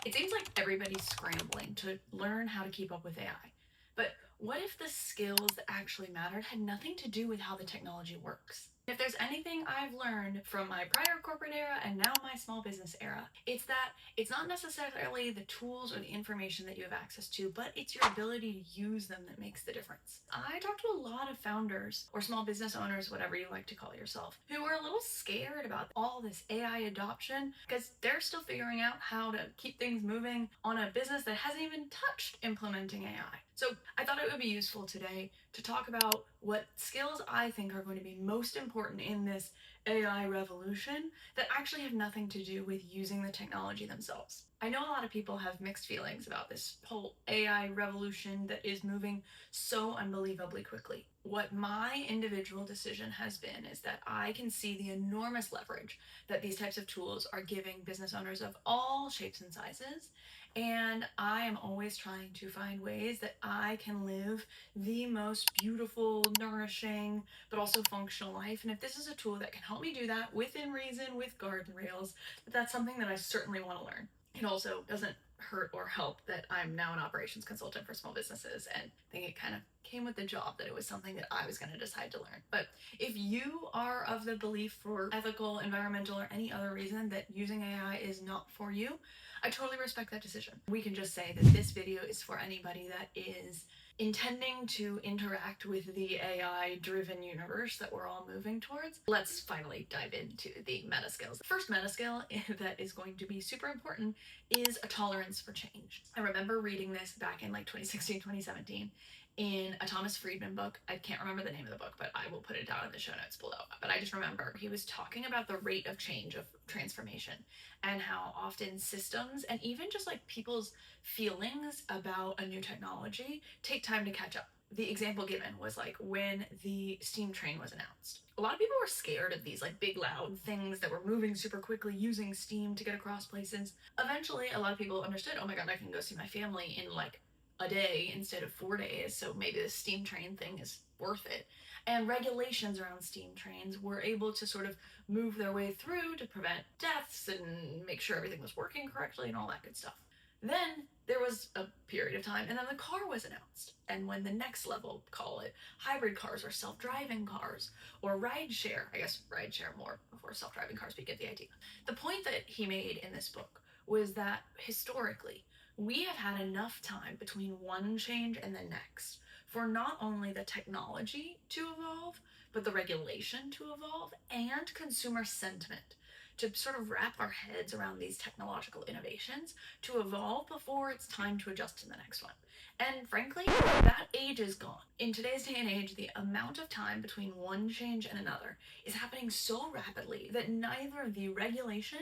It seems like everybody's scrambling to learn how to keep up with AI. But what if the skills that actually mattered had nothing to do with how the technology works? If there's anything I've learned from my prior corporate era and now my small business era, it's that it's not necessarily the tools or the information that you have access to, but it's your ability to use them that makes the difference. I talk to a lot of founders or small business owners, whatever you like to call yourself, who are a little scared about all this AI adoption because they're still figuring out how to keep things moving on a business that hasn't even touched implementing AI. So I thought it would be useful today to talk about what skills I think are going to be most important in this AI revolution that actually have nothing to do with using the technology themselves. I know a lot of people have mixed feelings about this whole AI revolution that is moving so unbelievably quickly. What my individual decision has been is that I can see the enormous leverage that these types of tools are giving business owners of all shapes and sizes. And I am always trying to find ways that I can live the most beautiful, nourishing, but also functional life. And if this is a tool that can help me do that within reason, with guardrails, that's something that I certainly want to learn. It also doesn't hurt or help that I'm now an operations consultant for small businesses, and I think it kind of came with the job that it was something that I was going to decide to learn. But if you are of the belief, for ethical, environmental, or any other reason, that using AI is not for you, I totally respect that decision. We can just say that this video is for anybody that is intending to interact with the AI driven universe that we're all moving towards. Let's finally dive into the meta skills. The first meta skill that is going to be super important is a tolerance for change. I remember reading this back in like 2016, 2017 in a Thomas Friedman book. I can't remember the name of the book, but I will put it down in the show notes below. But I just remember he was talking about the rate of change, of transformation, and how often systems and even just like people's feelings about a new technology take time to catch up. The example given was like when the steam train was announced. A lot of people were scared of these like big loud things that were moving super quickly using steam to get across places. Eventually, a lot of people understood, oh my god, I can go see my family in like a day instead of 4 days, so maybe the steam train thing is worth it. And regulations around steam trains were able to sort of move their way through to prevent deaths and make sure everything was working correctly and all that good stuff. Then there was a period of time, and then the car was announced. And when the next level, call it hybrid cars or self-driving cars or rideshare, I guess rideshare more before self-driving cars, but you get the idea. The point that he made in this book was that historically, we have had enough time between one change and the next for not only the technology to evolve, but the regulation to evolve and consumer sentiment to sort of wrap our heads around these technological innovations to evolve before it's time to adjust to the next one. And frankly, that age is gone. In today's day and age, the amount of time between one change and another is happening so rapidly that neither the regulation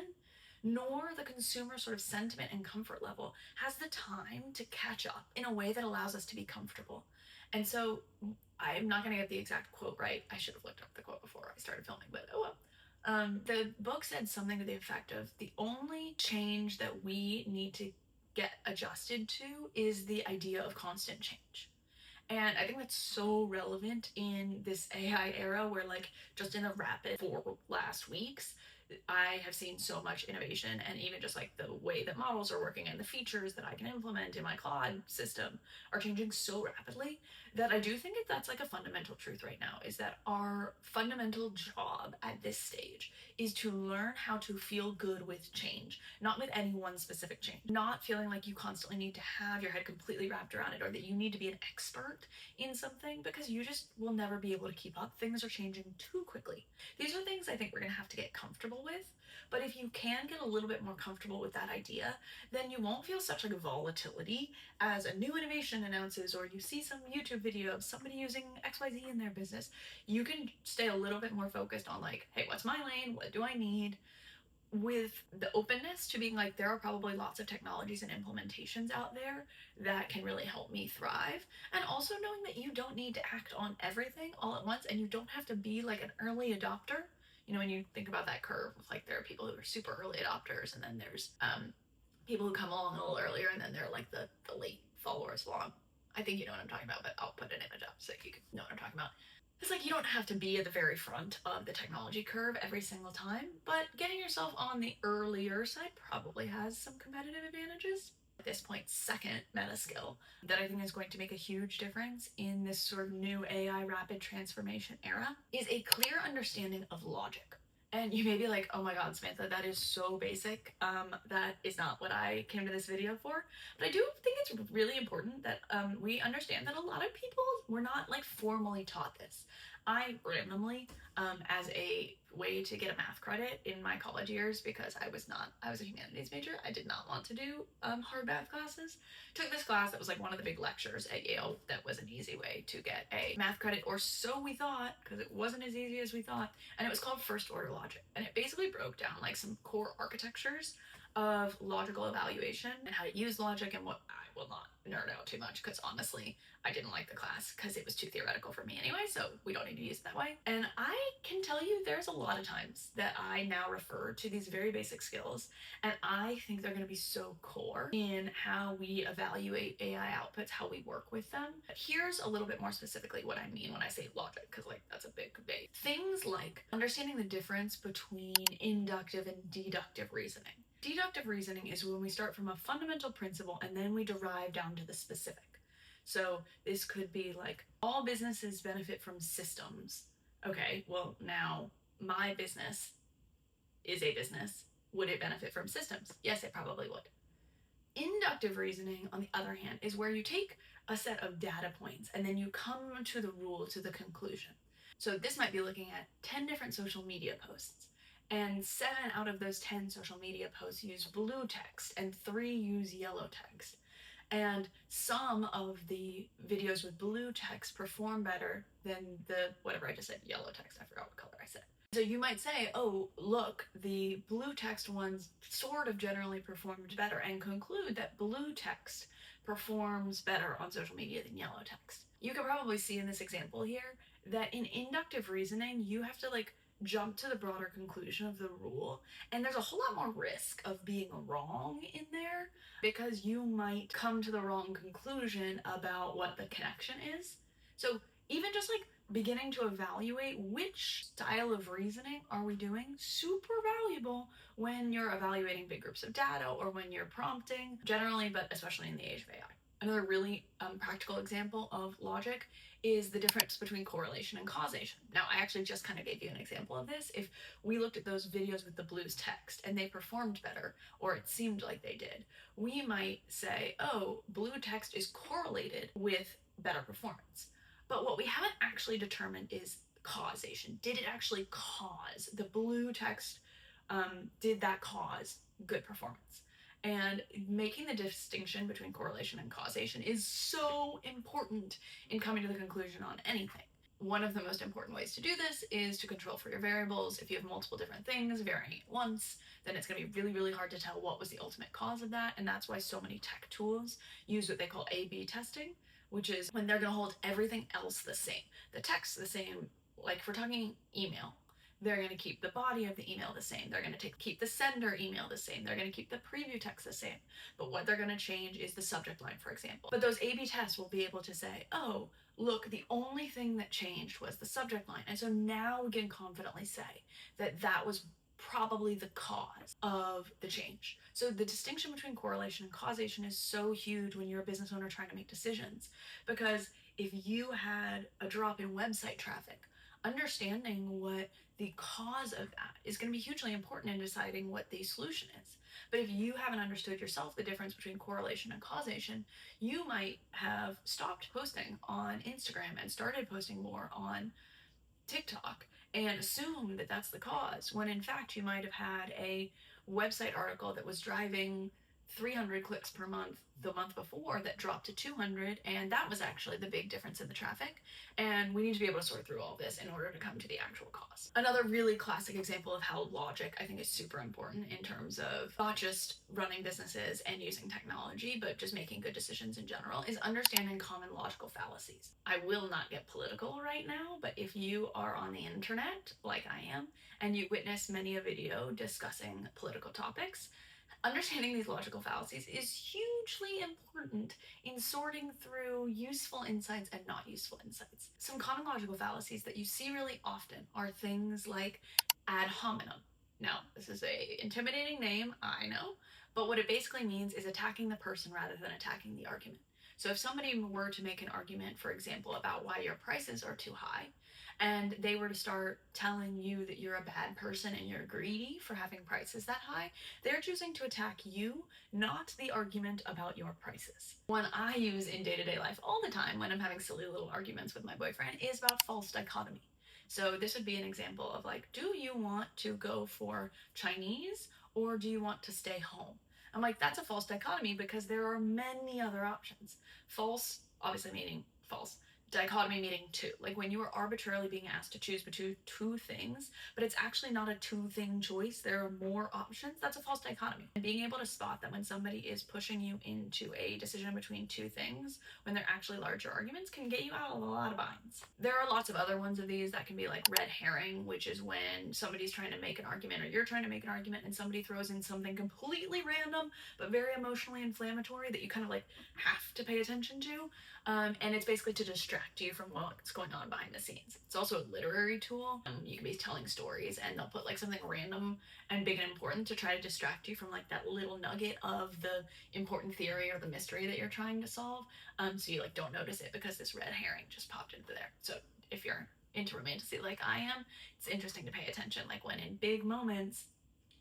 nor the consumer sort of sentiment and comfort level has the time to catch up in a way that allows us to be comfortable. And so I'm not going to get the exact quote right. I should have looked up the quote before I started filming, but oh well. The book said something to the effect of the only change that we need to get adjusted to is the idea of constant change. And I think that's so relevant in this AI era where, like, just in the rapid 4 last weeks, I have seen so much innovation, and even just like the way that models are working and the features that I can implement in my Claude system are changing so rapidly that I do think that that's like a fundamental truth right now, is that our fundamental job at this stage is to learn how to feel good with change, not with any one specific change, not feeling like you constantly need to have your head completely wrapped around it or that you need to be an expert in something, because you just will never be able to keep up. Things are changing too quickly. These are things I think we're going to have to get comfortable with, but if you can get a little bit more comfortable with that idea, then you won't feel such like volatility as a new innovation announces, or you see some YouTube video of somebody using XYZ in their business. You can stay a little bit more focused on like, hey, what's my lane? What do I need? With the openness to being like, there are probably lots of technologies and implementations out there that can really help me thrive. And also knowing that you don't need to act on everything all at once, and you don't have to be like an early adopter. You know, when you think about that curve, like there are people who are super early adopters, and then there's people who come along a little earlier, and then they're like the late followers along. I think you know what I'm talking about, but I'll put an image up so you can know what I'm talking about. It's like you don't have to be at the very front of the technology curve every single time, but getting yourself on the earlier side probably has some competitive advantages. At this point, second meta skill that I think is going to make a huge difference in this sort of new AI rapid transformation era is a clear understanding of logic. And you may be like, oh my God, Samantha, that is so basic. That is not what I came to this video for. But I do think it's really important that we understand that a lot of people were not like formally taught this. I randomly, as a way to get a math credit in my college years, because I was a humanities major, I did not want to do hard math classes, took this class that was like one of the big lectures at Yale that was an easy way to get a math credit, or so we thought, because it wasn't as easy as we thought, and it was called first order logic. And it basically broke down like some core architectures of logical evaluation and how to use logic, and what I will not nerd out too much because honestly I didn't like the class because it was too theoretical for me anyway, so we don't need to use it that way. And I can tell you there's a lot of times that I now refer to these very basic skills, and I think they're going to be so core in how we evaluate AI outputs, how we work with them. But here's a little bit more specifically what I mean when I say logic, because like that's a big debate. Things like understanding the difference between inductive and deductive reasoning. Deductive reasoning is when we start from a fundamental principle and then we derive down to the specific. So this could be like, all businesses benefit from systems. Okay, well now my business is a business. Would it benefit from systems? Yes, it probably would. Inductive reasoning, on the other hand, is where you take a set of data points and then you come to the rule, to the conclusion. So this might be looking at 10 different social media posts, and 7 out of those 10 social media posts use blue text and 3 use yellow text. And some of the videos with blue text perform better than the, whatever I just said, yellow text. I forgot what color I said. So you might say, oh, look, the blue text ones sort of generally performed better, and conclude that blue text performs better on social media than yellow text. You can probably see in this example here that in inductive reasoning, you have to like jump to the broader conclusion of the rule, and there's a whole lot more risk of being wrong in there because you might come to the wrong conclusion about what the connection is. So even just like beginning to evaluate which style of reasoning are we doing, super valuable when you're evaluating big groups of data or when you're prompting generally, but especially in the age of AI. Another really practical example of logic is the difference between correlation and causation. Now, I actually just kind of gave you an example of this. If we looked at those videos with the blues text and they performed better, or it seemed like they did, we might say, oh, blue text is correlated with better performance. But what we haven't actually determined is causation. Did it actually cause the blue text? Did that cause good performance? And making the distinction between correlation and causation is so important in coming to the conclusion on anything. One of the most important ways to do this is to control for your variables. If you have multiple different things varying at once, then it's going to be really, really hard to tell what was the ultimate cause of that. And that's why so many tech tools use what they call A/B testing, which is when they're going to hold everything else the same. The text the same, like if we're talking email, they're going to keep the body of the email the same. They're going to keep the sender email the same. They're going to keep the preview text the same. But what they're going to change is the subject line, for example. But those A/B tests will be able to say, oh, look, the only thing that changed was the subject line. And so now we can confidently say that that was probably the cause of the change. So the distinction between correlation and causation is so huge when you're a business owner trying to make decisions, because if you had a drop in website traffic, understanding what the cause of that is going to be hugely important in deciding what the solution is. But if you haven't understood yourself the difference between correlation and causation, you might have stopped posting on Instagram and started posting more on TikTok and assume that that's the cause, when in fact you might have had a website article that was driving 300 clicks per month the month before that dropped to 200, and that was actually the big difference in the traffic. And we need to be able to sort through all this in order to come to the actual cause. Another really classic example of how logic, I think, is super important in terms of not just running businesses and using technology, but just making good decisions in general, is understanding common logical fallacies. I will not get political right now, but if you are on the internet, like I am, and you witness many a video discussing political topics, Understanding these logical fallacies is hugely important in sorting through useful insights and not useful insights. Some common logical fallacies that you see really often are things like ad hominem. Now, this is a intimidating name, I know, but what it basically means is attacking the person rather than attacking the argument. So if somebody were to make an argument, for example, about why your prices are too high, and they were to start telling you that you're a bad person and you're greedy for having prices that high, they're choosing to attack you, not the argument about your prices. One I use in day-to-day life all the time when I'm having silly little arguments with my boyfriend is about false dichotomy. So this would be an example of like, do you want to go for Chinese or do you want to stay home? I'm like, that's a false dichotomy because there are many other options. False, obviously meaning false. Dichotomy meaning two. Like when you are arbitrarily being asked to choose between two things, but it's actually not a two-thing choice, there are more options, that's a false dichotomy. And being able to spot that when somebody is pushing you into a decision between two things, when they're actually larger arguments, can get you out of a lot of binds. There are lots of other ones of these that can be like red herring, which is when somebody's trying to make an argument or you're trying to make an argument and somebody throws in something completely random but very emotionally inflammatory that you kind of like have to pay attention to. And it's basically to distract you from what's going on behind the scenes. It's also a literary tool. You can be telling stories and they'll put like something random and big and important to try to distract you from like that little nugget of the important theory or the mystery that you're trying to solve. So you like don't notice it because this red herring just popped into there. So if you're into romantasy like I am, it's interesting to pay attention. Like when in big moments,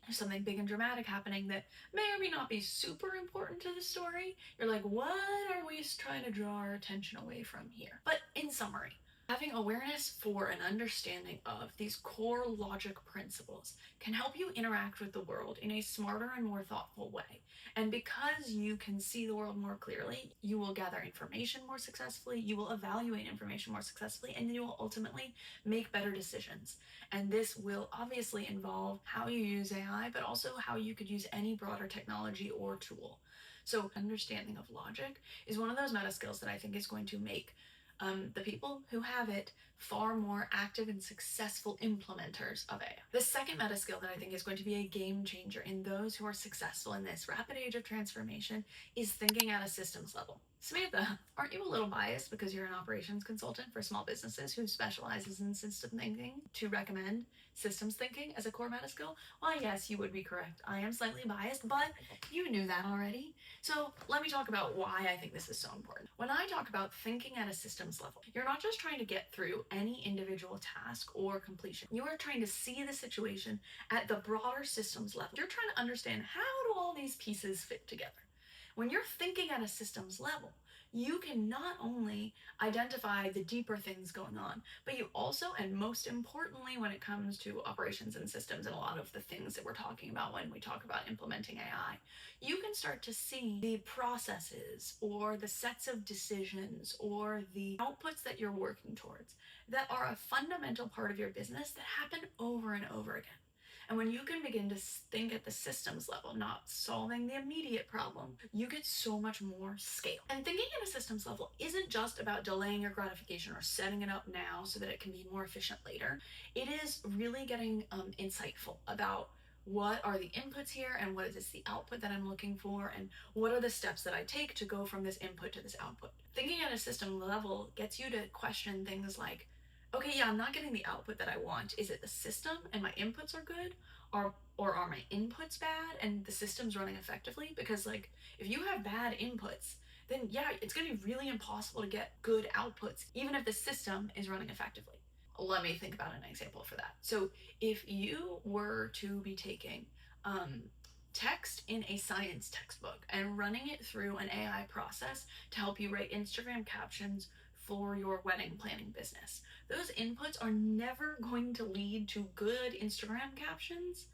there's something big and dramatic happening that may or may not be super important to the story. You're like, what are we trying to draw our attention away from here? But in summary, having awareness for and understanding of these core logic principles can help you interact with the world in a smarter and more thoughtful way. And because you can see the world more clearly, you will gather information more successfully, you will evaluate information more successfully, and you will ultimately make better decisions. And this will obviously involve how you use AI, but also how you could use any broader technology or tool. So understanding of logic is one of those meta skills that I think is going to make the people who have it far more active and successful implementers of AI. The second meta skill that I think is going to be a game changer in those who are successful in this rapid age of transformation is thinking at a systems level. Samantha, aren't you a little biased because you're an operations consultant for small businesses who specializes in system thinking to recommend systems thinking as a core meta skill? Well, yes, you would be correct. I am slightly biased, but you knew that already. So let me talk about why I think this is so important. When I talk about thinking at a systems level, you're not just trying to get through any individual task or completion. You are trying to see the situation at the broader systems level. You're trying to understand how do all these pieces fit together. When you're thinking at a systems level, you can not only identify the deeper things going on, but you also, and most importantly, when it comes to operations and systems and a lot of the things that we're talking about when we talk about implementing AI, you can start to see the processes or the sets of decisions or the outputs that you're working towards that are a fundamental part of your business that happen over and over again. And when you can begin to think at the systems level, not solving the immediate problem, you get so much more scale. And thinking at a systems level isn't just about delaying your gratification or setting it up now so that it can be more efficient later. It is really getting insightful about what are the inputs here and what is the output that I'm looking for and what are the steps that I take to go from this input to this output. Thinking at a system level gets you to question things like, okay, yeah, I'm not getting the output that I want. Is it the system and my inputs are good? Or are my inputs bad and the system's running effectively? Because like, if you have bad inputs, then yeah, it's gonna be really impossible to get good outputs, even if the system is running effectively. Let me think about an example for that. So if you were to be taking text in a science textbook and running it through an AI process to help you write Instagram captions for your wedding planning business, those inputs are never going to lead to good Instagram captions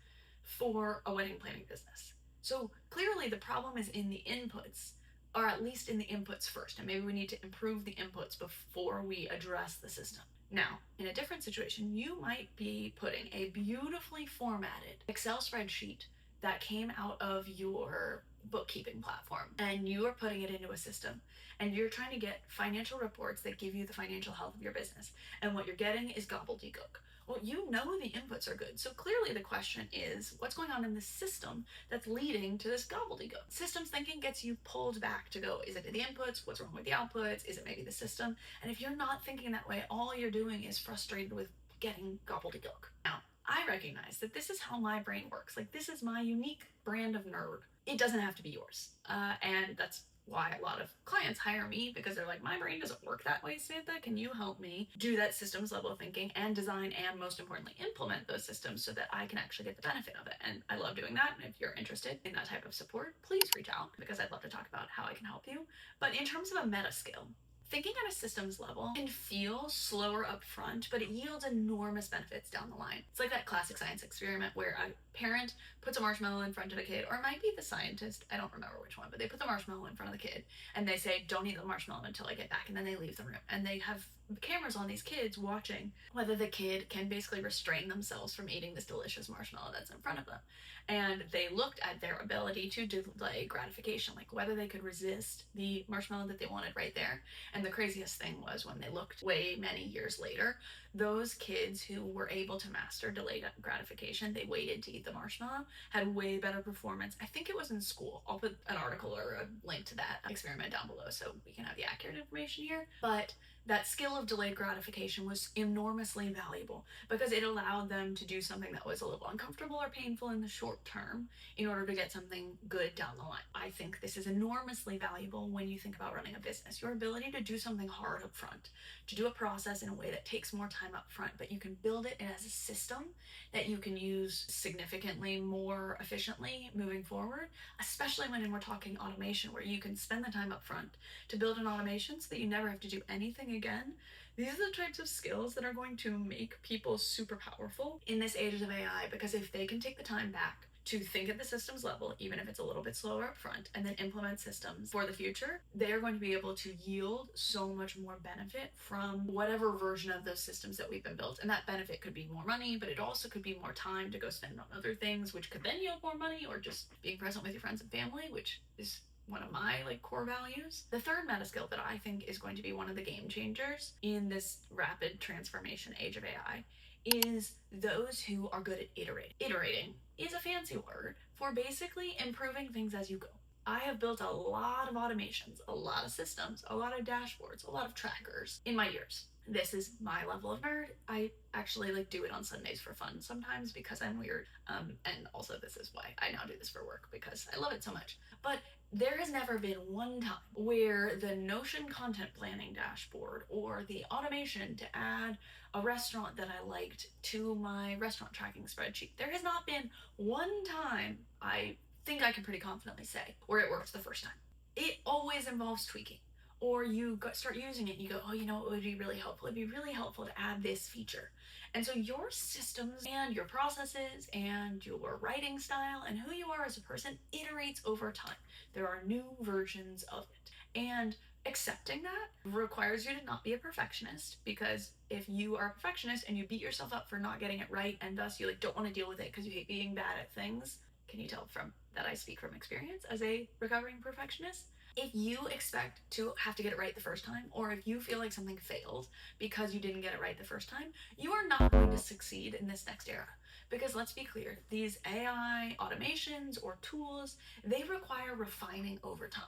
for a wedding planning business. So clearly the problem is in the inputs, or at least in the inputs first, and maybe we need to improve the inputs before we address the system. Now, in a different situation, you might be putting a beautifully formatted Excel spreadsheet that came out of your bookkeeping platform and you are putting it into a system and you're trying to get financial reports that give you the financial health of your business, and what you're getting is gobbledygook. Well, you know the inputs are good. So clearly the question is, what's going on in the system that's leading to this gobbledygook? Systems thinking gets you pulled back to go, is it the inputs? What's wrong with the outputs? Is it maybe the system? And if you're not thinking that way, all you're doing is frustrated with getting gobbledygook. Now, I recognize that this is how my brain works. Like, this is my unique brand of nerd. It doesn't have to be yours. And that's why a lot of clients hire me, because they're like, my brain doesn't work that way, Samantha. Can you help me do that systems level of thinking and design and, most importantly, implement those systems so that I can actually get the benefit of it? And I love doing that. And if you're interested in that type of support, please reach out, because I'd love to talk about how I can help you. But in terms of a meta skill, thinking at a systems level can feel slower up front, but it yields enormous benefits down the line. It's like that classic science experiment where a parent puts a marshmallow in front of a kid, or it might be the scientist, I don't remember which one, but they put the marshmallow in front of the kid and they say, don't eat the marshmallow until I get back, and then they leave the room. And they have cameras on these kids watching whether the kid can basically restrain themselves from eating this delicious marshmallow that's in front of them. And they looked at their ability to delay gratification, like whether they could resist the marshmallow that they wanted right there. And the craziest thing was, when they looked way many years later, those kids who were able to master delayed gratification, they waited to eat the marshmallow, had way better performance. I think it was in school. I'll put an article or a link to that experiment down below so we can have the accurate information here. But that skill of delayed gratification was enormously valuable because it allowed them to do something that was a little uncomfortable or painful in the short term in order to get something good down the line. I think this is enormously valuable when you think about running a business. Your ability to do something hard up front, to do a process in a way that takes more time up front, but you can build it as a system that you can use significantly more efficiently moving forward, especially when we're talking automation, where you can spend the time up front to build an automation so that you never have to do anything again. These are the types of skills that are going to make people super powerful in this age of AI, because if they can take the time back to think at the systems level, even if it's a little bit slower up front, and then implement systems for the future, they are going to be able to yield so much more benefit from whatever version of those systems that we've been built. And that benefit could be more money, but it also could be more time to go spend on other things, which could then yield more money, or just being present with your friends and family, which is one of my core values. The third meta skill that I think is going to be one of the game changers in this rapid transformation age of AI is those who are good at iterating. Iterating is a fancy word for basically improving things as you go. I have built a lot of automations, a lot of systems, a lot of dashboards, a lot of trackers in my years. This is my level of nerd. I actually do it on Sundays for fun sometimes because I'm weird. And also this is why I now do this for work, because I love it so much. But there has never been one time where the Notion content planning dashboard or the automation to add a restaurant that I liked to my restaurant tracking spreadsheet, there has not been one time, I think I can pretty confidently say, where it worked the first time. It always involves tweaking. Or you start using it and you go, oh, it would be really helpful. It'd be really helpful to add this feature. And so your systems and your processes and your writing style and who you are as a person iterates over time. There are new versions of it. And accepting that requires you to not be a perfectionist, because if you are a perfectionist and you beat yourself up for not getting it right, and thus you don't want to deal with it because you hate being bad at things, can you tell from that I speak from experience as a recovering perfectionist? If you expect to have to get it right the first time, or if you feel like something failed because you didn't get it right the first time, you are not going to succeed in this next era. Because let's be clear, these AI automations or tools, they require refining over time.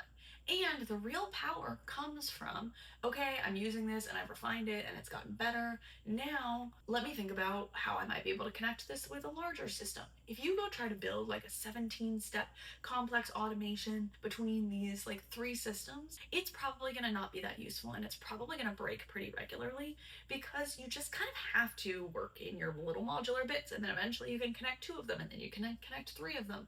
And the real power comes from, okay, I'm using this and I've refined it and it's gotten better. Now, let me think about how I might be able to connect this with a larger system. If you go try to build a 17-step complex automation between these 3 systems, it's probably going to not be that useful, and it's probably going to break pretty regularly, because you just kind of have to work in your little modular bits, and then eventually you can connect 2 of them, and then you can connect 3 of them.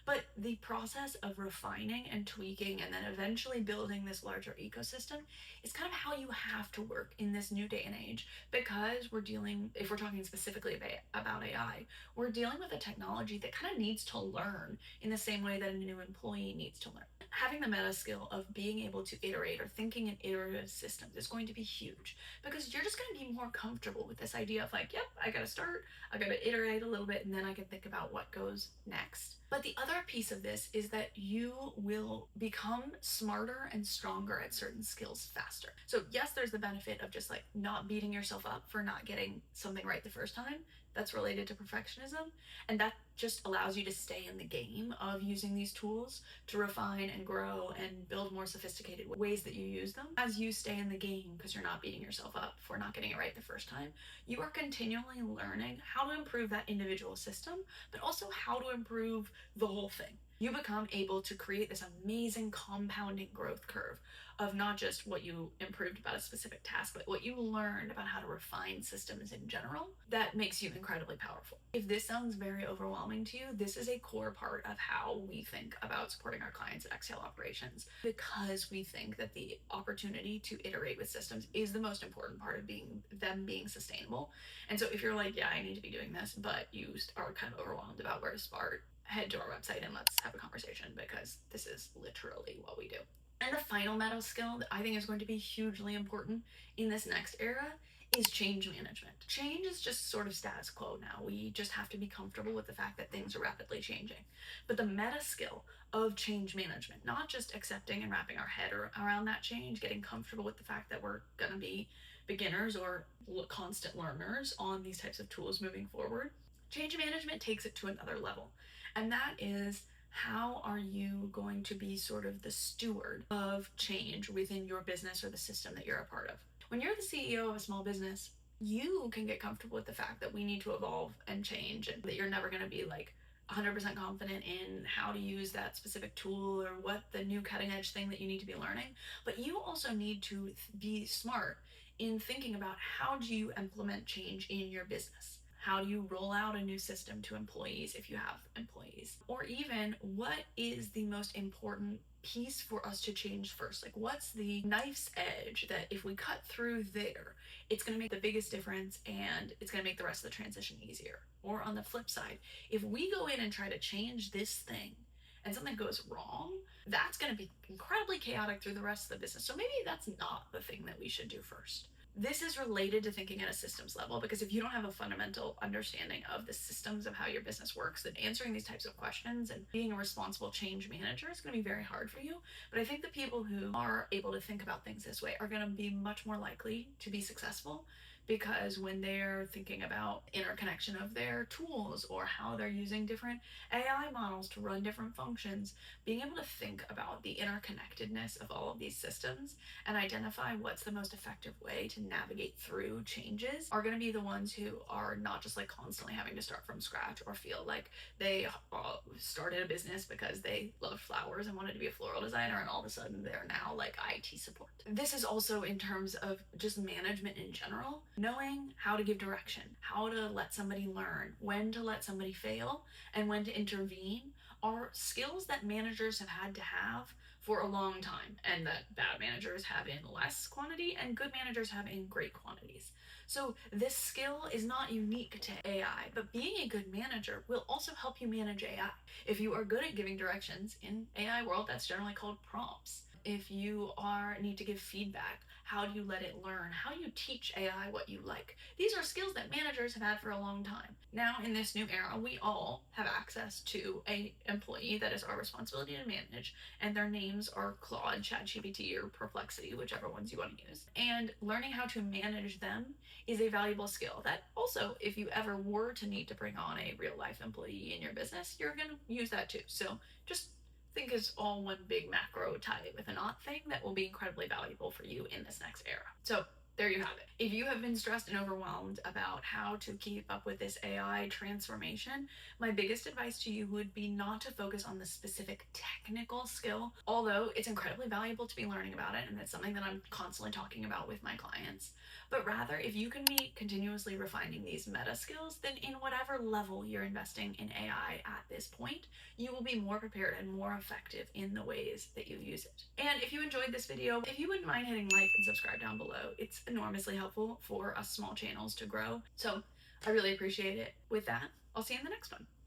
But the process of refining and tweaking and then eventually building this larger ecosystem is kind of how you have to work in this new day and age, because we're dealing, if we're talking specifically about AI, we're dealing with a technology that kind of needs to learn in the same way that a new employee needs to learn. Having the meta skill of being able to iterate or thinking in iterative systems is going to be huge, because you're just going to be more comfortable with this idea of yep, I got to start, I got to iterate a little bit, and then I can think about what goes next. But the other other piece of this is that you will become smarter and stronger at certain skills faster. So yes, there's the benefit of just like not beating yourself up for not getting something right the first time. That's related to perfectionism. And that just allows you to stay in the game of using these tools to refine and grow and build more sophisticated ways that you use them. As you stay in the game, because you're not beating yourself up for not getting it right the first time, you are continually learning how to improve that individual system, but also how to improve the whole thing. You become able to create this amazing compounding growth curve of not just what you improved about a specific task, but what you learned about how to refine systems in general that makes you incredibly powerful. If this sounds very overwhelming to you, this is a core part of how we think about supporting our clients at Exhale Operations, because we think that the opportunity to iterate with systems is the most important part of them being sustainable. And so if you're like, yeah, I need to be doing this, but you are kind of overwhelmed about where to start, head to our website and let's have a conversation, because this is literally what we do. And the final meta skill that I think is going to be hugely important in this next era is change management. Change is just sort of status quo now. We just have to be comfortable with the fact that things are rapidly changing. But the meta skill of change management, not just accepting and wrapping our head around that change, getting comfortable with the fact that we're going to be beginners or constant learners on these types of tools moving forward. Change management takes it to another level. And that is, how are you going to be sort of the steward of change within your business or the system that you're a part of? When you're the CEO of a small business, you can get comfortable with the fact that we need to evolve and change, and that you're never going to be like 100% confident in how to use that specific tool or what the new cutting edge thing that you need to be learning. But you also need to be smart in thinking about, how do you implement change in your business? How do you roll out a new system to employees if you have employees? Or even, what is the most important piece for us to change first? Like, what's the knife's edge that if we cut through there, it's going to make the biggest difference and it's going to make the rest of the transition easier? Or on the flip side, if we go in and try to change this thing and something goes wrong, that's going to be incredibly chaotic through the rest of the business. So maybe that's not the thing that we should do first. This is related to thinking at a systems level, because if you don't have a fundamental understanding of the systems of how your business works, then answering these types of questions and being a responsible change manager is going to be very hard for you. But I think the people who are able to think about things this way are going to be much more likely to be successful, because when they're thinking about interconnection of their tools or how they're using different AI models to run different functions, being able to think about the interconnectedness of all of these systems and identify what's the most effective way to navigate through changes are going to be the ones who are not just like constantly having to start from scratch or feel like they started a business because they loved flowers and wanted to be a floral designer, and all of a sudden they're now like IT support. This is also in terms of just management in general, knowing how to give direction, how to let somebody learn, when to let somebody fail, and when to intervene, are skills that managers have had to have for a long time, and that bad managers have in less quantity and good managers have in great quantities. So this skill is not unique to AI, but being a good manager will also help you manage AI. If you are good at giving directions in AI world, that's generally called prompts. If you need to give feedback, how do you let it learn? How do you teach AI what you like? These are skills that managers have had for a long time. Now, in this new era, we all have access to an employee that is our responsibility to manage, and their names are Claude, ChatGPT, or Perplexity, whichever ones you want to use. And learning how to manage them is a valuable skill that also, if you ever were to need to bring on a real life employee in your business, you're going to use that too. So just think it's all one big macro tie with a knot thing that will be incredibly valuable for you in this next era. So there you have it. If you have been stressed and overwhelmed about how to keep up with this AI transformation, my biggest advice to you would be not to focus on the specific technical skill, although it's incredibly valuable to be learning about it, and it's something that I'm constantly talking about with my clients. But rather, if you can be continuously refining these meta skills, then in whatever level you're investing in AI at this point, you will be more prepared and more effective in the ways that you use it. And if you enjoyed this video, if you wouldn't mind hitting like and subscribe down below, it's enormously helpful for us small channels to grow. So I really appreciate it. With that, I'll see you in the next one.